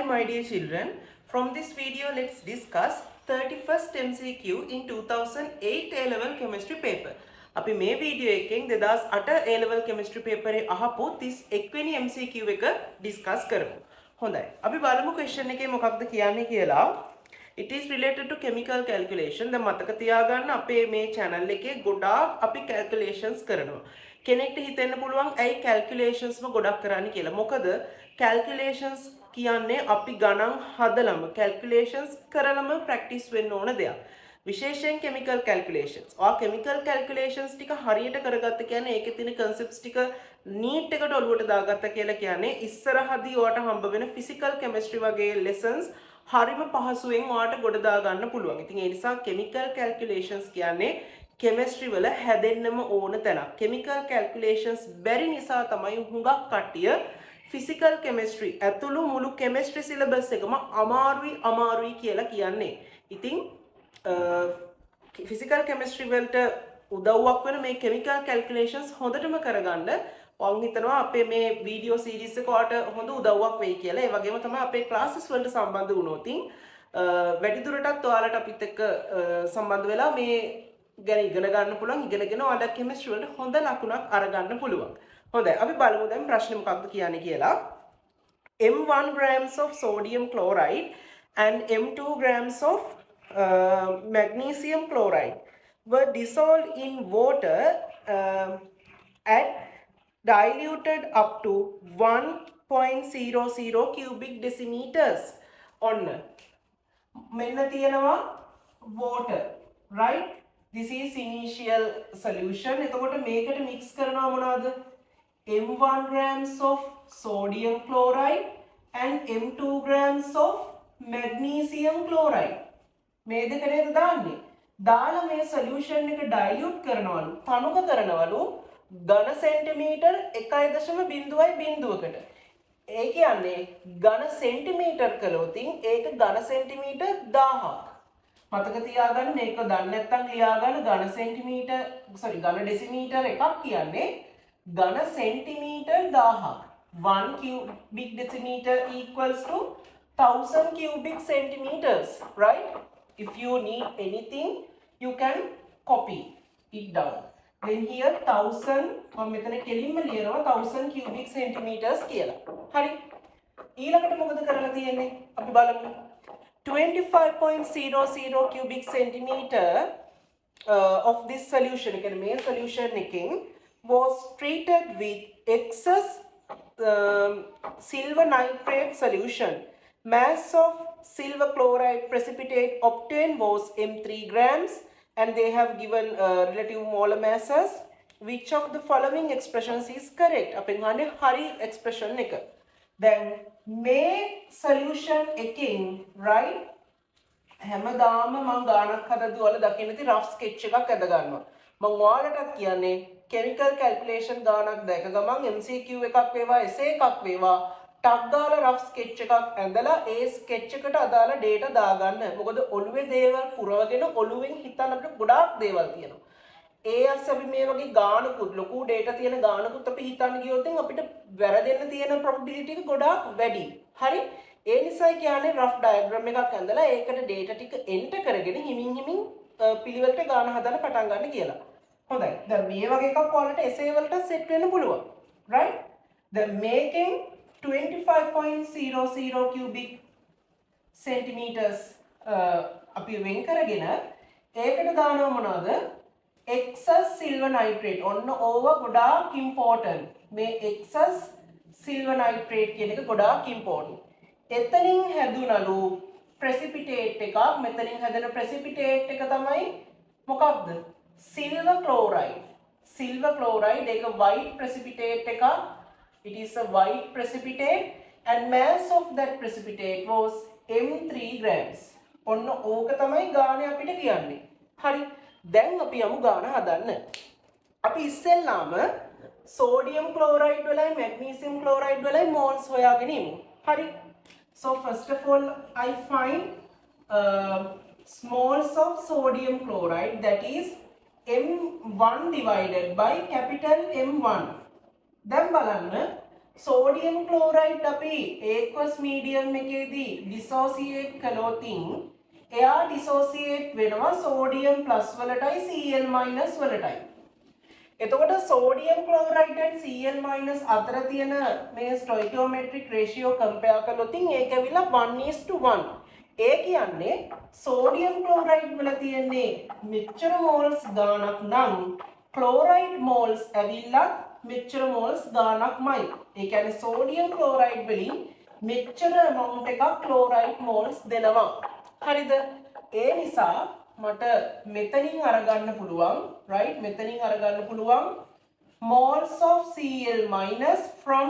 my dear children. From this video, let's discuss 31st MCQ in 2008 A-level chemistry paper. අපි මේ video එකෙන් 2008 A-level chemistry paper එකේ අහපු 31 වෙනි MCQ එක ඩිස්කස් කරමු. හොඳයි. අපි බලමු question එකේ මොකක්ද කියන්නේ කියලා. It is related to chemical calculation. දැන් මතක තියාගන්න අපේ මේ channel එකේ ගොඩාක් අපි calculations කරනවා. කෙනෙක්ට හිතෙන්න පුළුවන් ඇයි calculations ම ගොඩක් කරන්නේ කියලා. මොකද calculations කියන්නේ අපි ගණන් හදලම calculations කරලම practice වෙන්න ඕන දෙයක්. විශේෂයෙන් chemical calculations. chemical calculations ටික හරියට කරගත්ත කියන්නේ ඒකේ තියෙන concepts ටික neat එකට ඔලුවට දාගත්ත කියලා කියන්නේ ඉස්සරහදී ඔයාට හම්බ වෙන physical chemistry වගේ lessons හරිම පහසුවෙන් ඔයාට ගොඩ දා ගන්න පුළුවන්. ඉතින් ඒ නිසා chemical calculations කියන්නේ chemistry වල හැදෙන්නම ඕන තැනක්. chemical calculations බැරි නිසා තමයි හුඟක් කට්ටිය physical chemistry ඇතුළු මුළු chemistry syllabus එකම අමාරුයි කියලා කියන්නේ. ඉතින් physical chemistry වලට උදව්වක් වෙන මේ chemical calculations හොඳටම කරගන්න මම හිතනවා අපේ මේ වීඩියෝ සීරීස් එක ඔයාලට හොඳ උදව්වක් වෙයි කියලා. ඒ වගේම තමයි අපේ ක්ලාසස් වලට සම්බන්ධ වුණොත් වැඩිදුරටත් ඔයාලට අපිත් එක්ක සම්බන්ධ වෙලා මේ ගැන ඉගෙන ගන්න පුළුවන්. ඉගෙනගෙන ඔයාලට chemistry වලට හොඳ ලකුණක් අරගන්න පුළුවන්. හොඳයි අපි බලමු දැන් ප්‍රශ්නේ මොකක්ද කියන්නේ කියලා. M1 grams of sodium chloride and M2 grams of magnesium chloride were dissolved in water at diluted up to 1.00 cubic decimeters. ඔන්න මෙන්න තියෙනවා water, right? This is initial solution. එතකොට මේකට mix කරනවා මොනවද? M1 grams of sodium chloride and M2 grams of magnesium chloride. මේ දෙක නේද දාන්නේ. දාලා මේ solution එක dilute කරනවලු, තනුක කරනවලු ඝන සෙන්ටිමීටර් 1.0කට. ඒ කියන්නේ ඝන සෙන්ටිමීටර් කළොත් ඒක ඝන සෙන්ටිමීටර් 1000ක්. මතක තියාගන්න මේක දන්නේ නැත්නම් ලියා ගන්න ඝන ඩෙසිමීටර් එකක් කියන්නේ ඝන සෙන්ටිමීටර් 1000ක්. 1 cubic decimeter equals to 1000 cubic centimeters, right? If you need anything, you can copy it down. Then here 1000 මම මෙතන කෙලින්ම ලියනවා 1000 cubic centimeters කියලා. හරි. ඊළඟට මොකද කරලා තියෙන්නේ? අපි බලමු. 25.00 cubic centimeter of this solution, කියන්නේ මේ solution එකෙන් was treated with excess silver nitrate solution. Mass of silver chloride precipitate obtained was M3 grams and they have given relative molar masses. Which of the following expressions is correct? අපෙන් අහන්නේ හරි expression එක. Then මේ solution එකකින් right හැමදාම මම ගානක් හදද්දී ඔයාලා දකින්න ඉතින් rough sketch එකක් අද ගන්නවා. මම ඔයාලටත් කියන්නේ chemical calculation ගානක් දැක ගමන් MCQ එකක් වේවා essay එකක් වේවා ටක් ගාලා rough sketch එකක් ඇඳලා ඒ sketch එකට අදාළ data දාගන්න. මොකද ඔළුවේ දේවල් පුරවගෙන ඔළුවෙන් හිතන්න අපිට ගොඩාක් දේවල් තියෙනවා. ඒ අස්ස අපි මේ වගේ ගානකුත් ලොකු data තියෙන ගානකුත් අපි හිතන්න ගියොත් අපිට වැරදෙන්න තියෙන probability එක ගොඩාක් වැඩි. හරි? ඒ නිසා කියන්නේ rough diagram එකක් ඇඳලා ඒකට data ටික enter කරගෙන හිමින් පිළිවෙලට ගාන හදන්න පටන් ගන්න කියලා. හොඳයි. දැන් මේ වගේ එකක් ඔයාලට essay වලට set වෙන්න පුළුවන්. right? The making 25.00 cubic centimeters අපි වෙන් කරගෙන ඒකට දානවා මොනවද? excess silver nitrate. ඔන්න ඕව ගොඩාක් important. මේ excess silver nitrate කියන එක ගොඩාක් important. එතනින් හැදුනලු precipitate එකක්. මෙතනින් හැදෙන precipitate එක තමයි මොකක්ද? silver chloride. silver chloride ඒක white precipitate එකක්. It is a white precipitate and mass of that precipitate was M3 grams. ඔන්න ඕක තමයි ගානේ අපිට කියන්නේ. හරි. දැන් අපි යමු ගාන හදන්න. අපි ඉස්සෙල්ලාම sodium chloride වලයි magnesium chloride වලයි moles හොයාගෙන ඉමු. හරි. So first of all I find moles of sodium chloride, that is M1 divided by capital M1. දැන් බලන්න sodium chloride අපි aqueous medium එකේදී dissociate කළොතින් එයා dissociate වෙනවා sodium plus වලටයි Cl minus වලටයි. එතකොට sodium chloride and Cl minus අතර තියෙන මේ stoichiometric ratio compare කළොතින් ඒක ඇවිල්ලා 1:1. ඒ කියන්නේ sodium chloride වල තියෙන්නේ මෙච්චර moles ගාණක් නම් chloride moles ඇවිල්ලා මෙච්චර moles ගාණක්මයි. ඒ කියන්නේ sodium chloride වලින් මෙච්චර amount එකක් chloride moles දෙනවා. හරිද? ඒ නිසා මට මෙතනින් අරගන්න පුළුවන් right මෙතනින් අරගන්න පුළුවන් moles of Cl minus from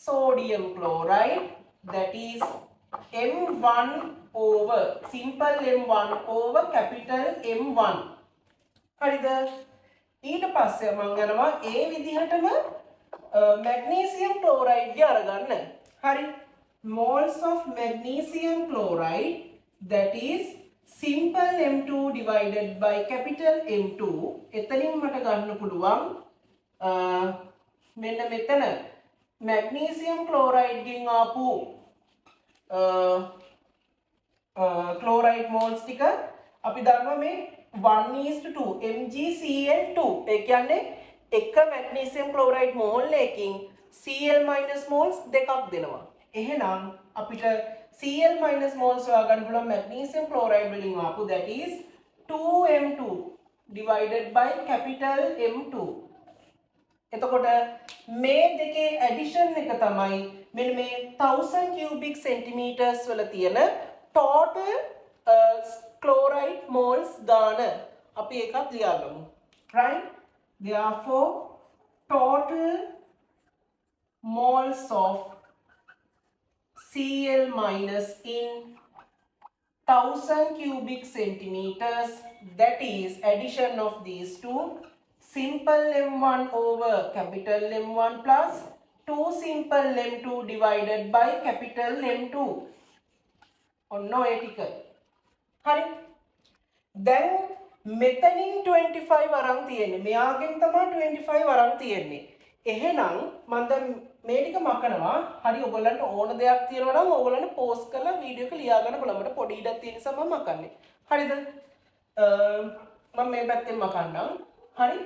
sodium chloride that is M1 over simple M1 over capital M1 හරිද ඊට පස්සේ මම යනවා ඒ විදිහටම magnesium chloride ගේ අරගන්න හරි moles of magnesium chloride that is simple M2 divided by capital M2 එතනින් මට ගන්න පුළුවන් මෙන්න මෙතන magnesium chloride ගෙන් ආපු chloride moles ටික අපි දන්නවා මේ 1:2 MgCl2 ඒ කියන්නේ එක magnesium chloride mole එකකින් Cl minus moles දෙකක් දෙනවා. එහෙනම් අපිට Cl minus moles හොයාගන්න පුළුවන් magnesium chloride වලින් ආපු that is 2M2 divided by capital M2. එතකොට මේ දෙකේ addition එක තමයි මෙන්න මේ 1000 cubic centimeters වල තියෙන total chloride moles ගාන අපි එකක් ලියාගමු. Right? Therefore total moles of Cl minus in 1000 cubic centimeters that is addition of these two simple M1 over capital M1 plus 2 simple M2 divided by capital M2 ඔන්න ඔය ටික හරි දැන් මෙතනින් 25 අරන් තියෙන්නේ මෙයාගෙන් තමයි 25 අරන් තියෙන්නේ එහෙනම් මම දැන් මේ ටික මකනවා හරි ඔයගොල්ලන්ට ඕන දෙයක් තියෙනවා නම් ඔයගොල්ලන්ට පෝස්ට් කරලා වීඩියෝ එක ලියා ගන්න බලන්න මට පොඩි ඉඩක් තියෙන නිසා මම මකන්නේ හරිද මම මේ පැත්තෙන් මකන්නම් හරි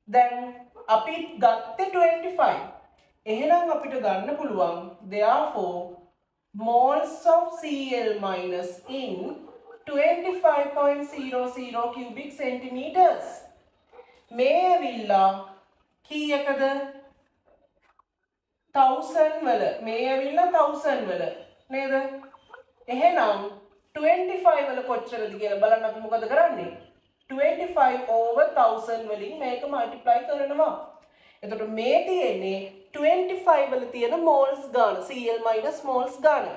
දැන් අපි ගත්තේ 25 එහෙනම් අපිට ගන්න පුළුවන් therefore moles of Cl minus in 25.00 cubic centimeters මේ ඇවිල්ලා කීයකද 1000 වල මේ ඇවිල්ලා 1000 වල නේද එහෙනම් 25 වල කොච්චරද කියලා බලන්න අපි මොකද කරන්නේ 25 over 1000 වලින් මේක multiply කරනවා එතකොට මේ තියෙන්නේ 25 වල තියෙන moles ගාන Cl minus moles ගාන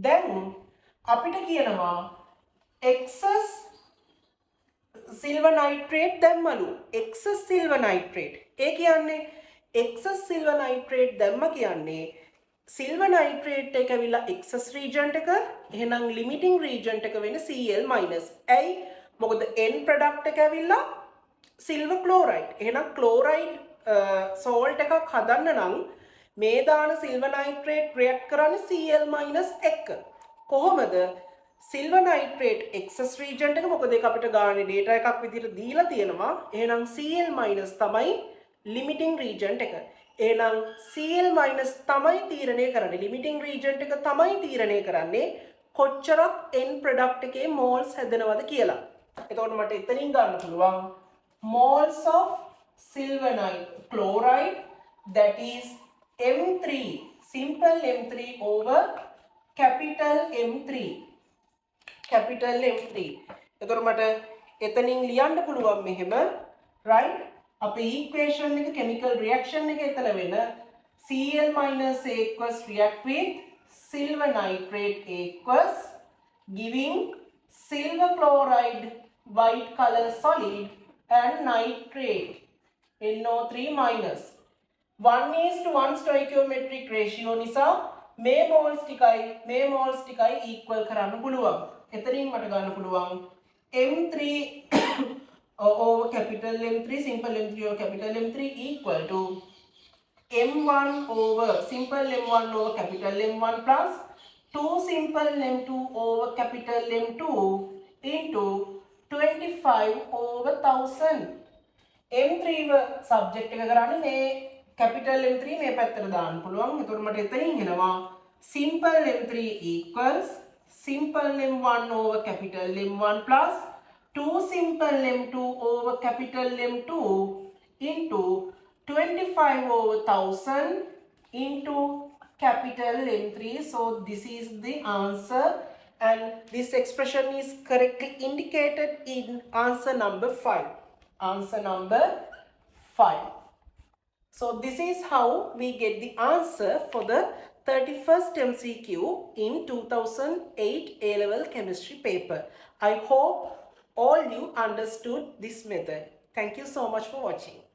දැන් අපිට කියනවා excess silver nitrate දැම්මලු excess silver nitrate ඒ කියන්නේ excess silver nitrate දැම්ම කියන්නේ silver nitrate එක ඇවිල්ලා excess region එක එහෙනම් limiting region එක වෙන්නේ Cl minus ඇයි මොකද end product එක ඇවිල්ලා silver chloride එහෙනම් chloride salt එකක් හදන්න නම් මේ දාන silver nitrate react කරන්නේ Cl minus එක කොහොමද silver nitrate excess region එක මොකද ඒක අපිට ගානේ data එකක් විදිහට දීලා තියෙනවා එහෙනම් Cl minus තමයි limiting region එක එහෙනම් Cl minus තමයි තීරණය කරන්නේ limiting region එක තමයි තීරණය කරන්නේ කොච්චරක් end product එකේ moles හැදෙනවද කියලා එතකොට මට එතනින් ගන්න පුළුවන් moles of silver chloride that is M3 simple M3 over capital M3 capital M3 එතකොට මට එතනින් ලියන්න පුළුවන් මෙහෙම right අපේ equation එක chemical reaction එක එතන වෙන Cl minus aqueous react with silver nitrate aqueous giving silver chloride white color solid and nitrate NO3 minus 1:1 stoichiometric ratio නිසා මේ moles ටිකයි equal කරන්න පුළුවන්. එතනින් මට ගන්න පුළුවන් M3 over capital M3 simple M3 over capital M3 equal to m1 over simple m1 over capital M1 plus 2 simple m2 over capital M2 into 25 over 1000. M3 subject එක කරන්නේ මේ capital M3 මේ පැත්තට දාන්න පුළුවන්. එතකොට මට එතනින් එනවා simple M3 equals simple M1 over capital M1 plus 2 simple M2 over capital M2 into 25 over 1000 into capital M3. So this is the answer, and this expression is correctly indicated in answer number 5. Answer number 5. So this is how we get the answer for the 31st MCQ in 2008 A-level chemistry paper. I hope all you understood this method. Thank you so much for watching.